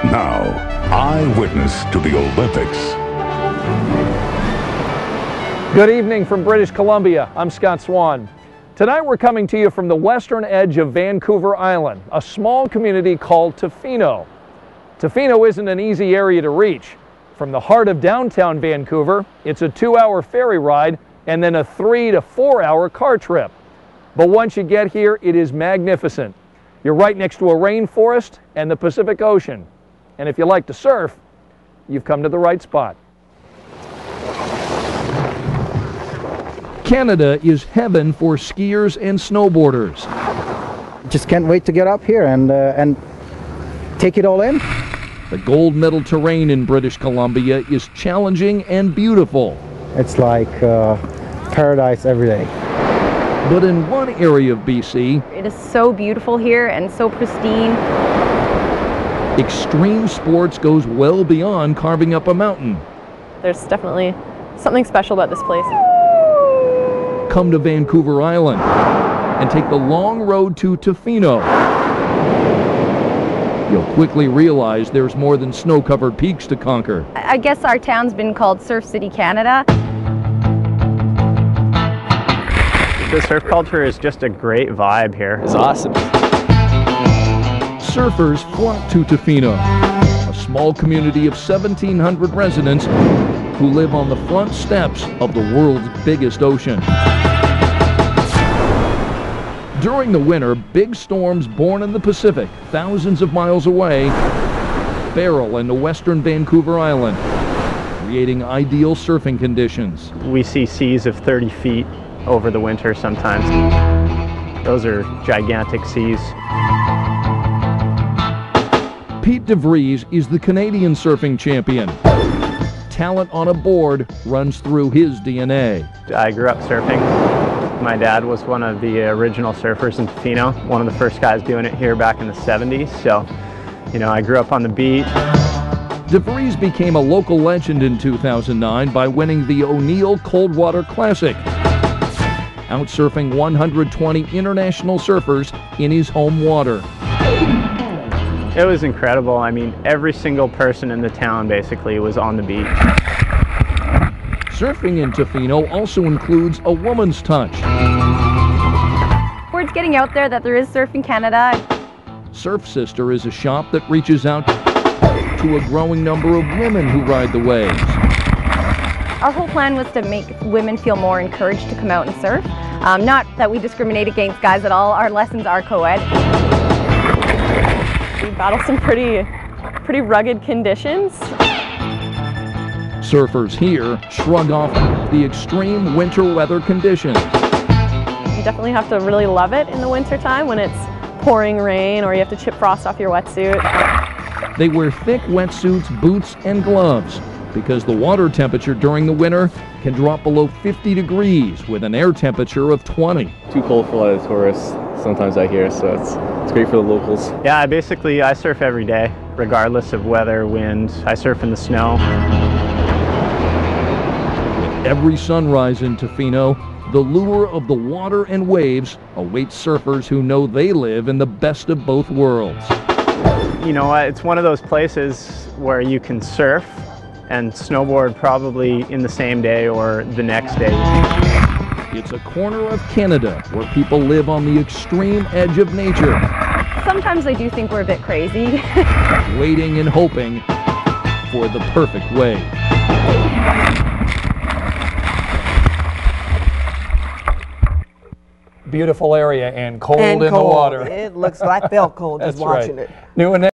Now, eyewitness to the Olympics. Good evening from British Columbia. I'm Scott Swan. Tonight we're coming to you from the western edge of Vancouver Island, a small community called Tofino. Tofino isn't an easy area to reach. From the heart of downtown Vancouver, it's a 2-hour ferry ride and then a 3 to 4 hour car trip. But once you get here, it is magnificent. You're right next to a rainforest and the Pacific Ocean. And if you like to surf, you've come to the right spot. Canada is heaven for skiers and snowboarders. Just can't wait to get up here and take it all in. The gold medal terrain in British Columbia is challenging and beautiful. It's like paradise every day. But in one area of BC, it is so beautiful here and so pristine. Extreme sports goes well beyond carving up a mountain. There's definitely something special about this place. Come to Vancouver Island and take the long road to Tofino. You'll quickly realize there's more than snow-covered peaks to conquer. I guess our town's been called Surf City, Canada. The surf culture is just a great vibe here. It's awesome. Surfers flock to Tofino, a small community of 1,700 residents who live on the front steps of the world's biggest ocean. During the winter, big storms born in the Pacific, thousands of miles away, barrel into western Vancouver Island, creating ideal surfing conditions. We see seas of 30 feet over the winter sometimes. Those are gigantic seas. Pete DeVries is the Canadian surfing champion. Talent on a board runs through his DNA. I grew up surfing. My dad was one of the original surfers in Tofino, one of the first guys doing it here back in the 70s. So, you know, I grew up on the beach. DeVries became a local legend in 2009 by winning the O'Neill Coldwater Classic, outsurfing 120 international surfers in his home water. It was incredible. I mean, every single person in the town basically was on the beach. Surfing in Tofino also includes a woman's touch. Word's getting out there that there is Surf in Canada. Surf Sister is a shop that reaches out to a growing number of women who ride the waves. Our whole plan was to make women feel more encouraged to come out and surf. Not that we discriminate against guys at all. Our lessons are co-ed. We battle some pretty rugged conditions. Surfers here shrug off the extreme winter weather conditions. You definitely have to really love it in the wintertime when it's pouring rain or you have to chip frost off your wetsuit. They wear thick wetsuits, boots, and gloves because the water temperature during the winter can drop below 50 degrees with an air temperature of 20. Too cold for a lot of tourists, sometimes I hear, so it's great for the locals. Yeah, I surf every day, regardless of weather, wind. I surf in the snow. Every sunrise in Tofino, the lure of the water and waves awaits surfers who know they live in the best of both worlds. You know, it's one of those places where you can surf and snowboard probably in the same day or the next day. It's a corner of Canada where people live on the extreme edge of nature. Sometimes I do think we're a bit crazy. Waiting and hoping for the perfect wave. Beautiful area and cold in the water. It looks like I felt cold just watching it. New and